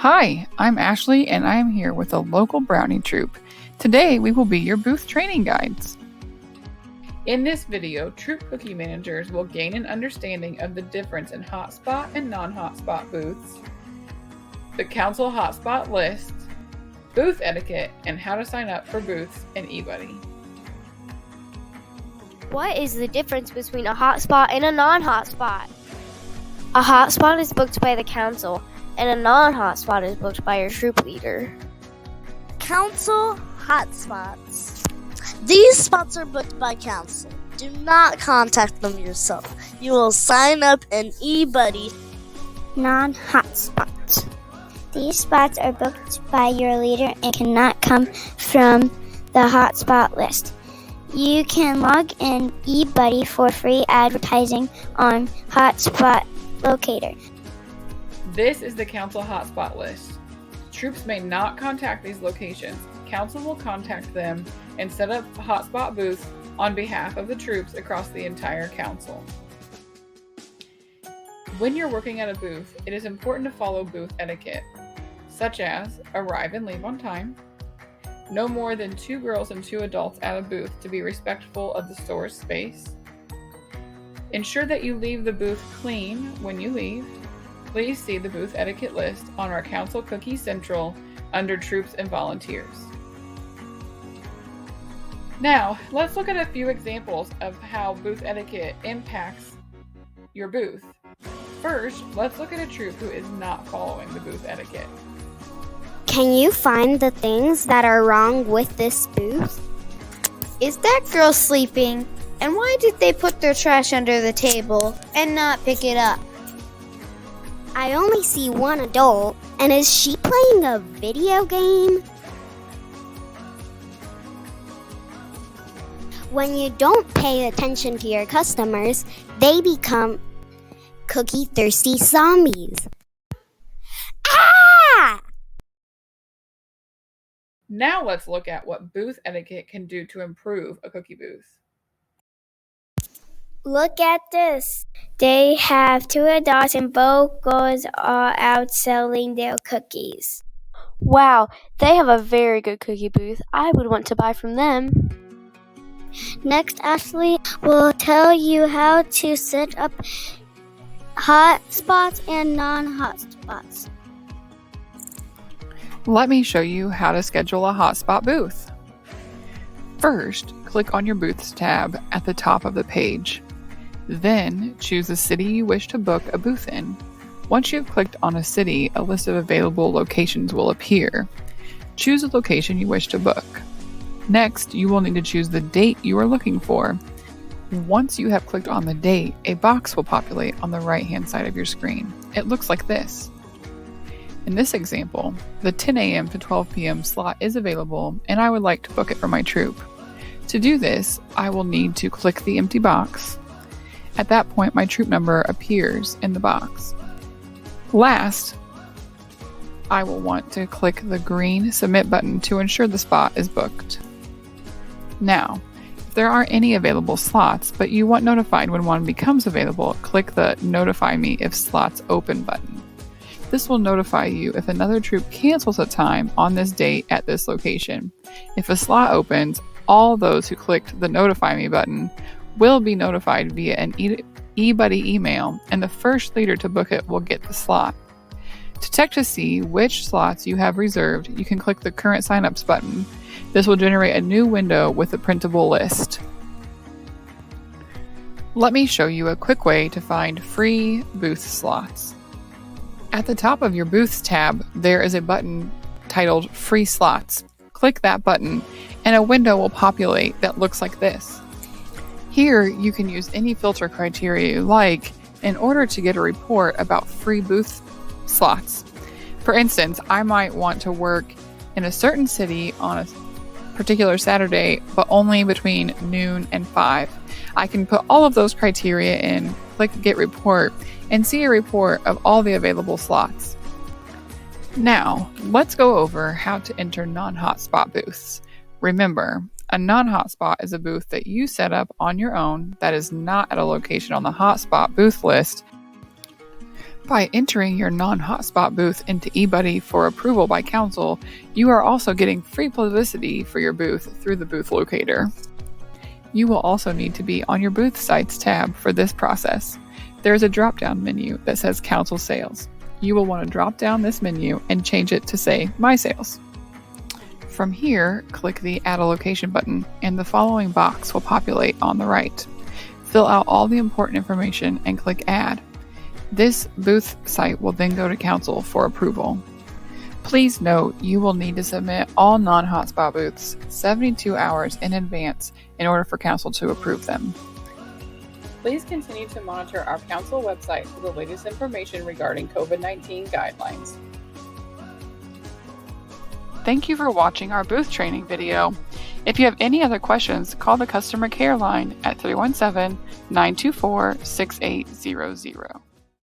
Hi, I'm Ashley and I am here with a local brownie troop. Today we will be your booth training guides. In this video, troop cookie managers will gain an understanding of the difference in Hotspot and non-Hot Spot booths, the council hotspot list, booth etiquette, and how to sign up for booths in eBuddy. What is the difference between a hotspot and a non-hotspot? A hotspot is booked by the council, and a non-hotspot is booked by your troop leader. Council hotspots. These spots are booked by council. Do not contact them yourself. You will sign up in eBuddy. Non-hotspots. These spots are booked by your leader and cannot come from the hotspot list. You can log in eBuddy for free advertising on Hotspot Locator. This is the council hotspot list. Troops may not contact these locations. Council will contact them and set up hotspot booths on behalf of the troops across the entire council. When you're working at a booth, it is important to follow booth etiquette, such as arrive and leave on time, no more than 2 girls and 2 adults at a booth to be respectful of the store's space, ensure that you leave the booth clean when you leave. Please see the booth etiquette list on our Council Cookie Central under Troops and Volunteers. Now, let's look at a few examples of how booth etiquette impacts your booth. First, let's look at a troop who is not following the booth etiquette. Can you find the things that are wrong with this booth? Is that girl sleeping? And why did they put their trash under the table and not pick it up? I only see one adult, and is she playing a video game? When you don't pay attention to your customers, they become cookie-thirsty zombies. Ah! Now let's look at what booth etiquette can do to improve a cookie booth. Look at this. They have 2 adults and both girls are out selling their cookies. Wow, they have a very good cookie booth. I would want to buy from them. Next, Ashley will tell you how to set up hot spots and non-hot spots. Let me show you how to schedule a hotspot booth. First, click on your Booths tab at the top of the page. Then, choose the city you wish to book a booth in. Once you've clicked on a city, a list of available locations will appear. Choose a location you wish to book. Next, you will need to choose the date you are looking for. Once you have clicked on the date, a box will populate on the right-hand side of your screen. It looks like this. In this example, the 10 a.m. to 12 p.m. slot is available, and I would like to book it for my troop. To do this, I will need to click the empty box. At that point, my troop number appears in the box. Last, I will want to click the green Submit button to ensure the spot is booked. Now, if there aren't any available slots, but you want notified when one becomes available, click the Notify Me if Slots Open button. This will notify you if another troop cancels a time on this date at this location. If a slot opens, all those who clicked the Notify Me button will be notified via an eBuddy email, and the first leader to book it will get the slot. To check to see which slots you have reserved, you can click the Current Signups button. This will generate a new window with a printable list. Let me show you a quick way to find free booth slots. At the top of your Booths tab, there is a button titled Free Slots. Click that button, and a window will populate that looks like this. Here, you can use any filter criteria you like in order to get a report about free booth slots. For instance, I might want to work in a certain city on a particular Saturday, but only between noon and 5. I can put all of those criteria in, click Get Report, and see a report of all the available slots. Now, let's go over how to enter non-hotspot booths. Remember, a non-hotspot is a booth that you set up on your own that is not at a location on the hotspot booth list, By entering your non-Hot Spot booth into eBuddy for approval by council, you are also getting free publicity for your booth through the booth locator. You will also need to be on your booth sites tab for this process. There is a drop-down menu that says Council Sales. You will want to drop down this menu and change it to say My Sales. From here, click the Add a Location button, and the following box will populate on the right. Fill out all the important information and click Add. This booth site will then go to council for approval. Please note you will need to submit all non-Hot Spot booths 72 hours in advance in order for council to approve them. Please continue to monitor our council website for the latest information regarding COVID-19 guidelines. Thank you for watching our booth training video. If you have any other questions, call the customer care line at 317-924-6800.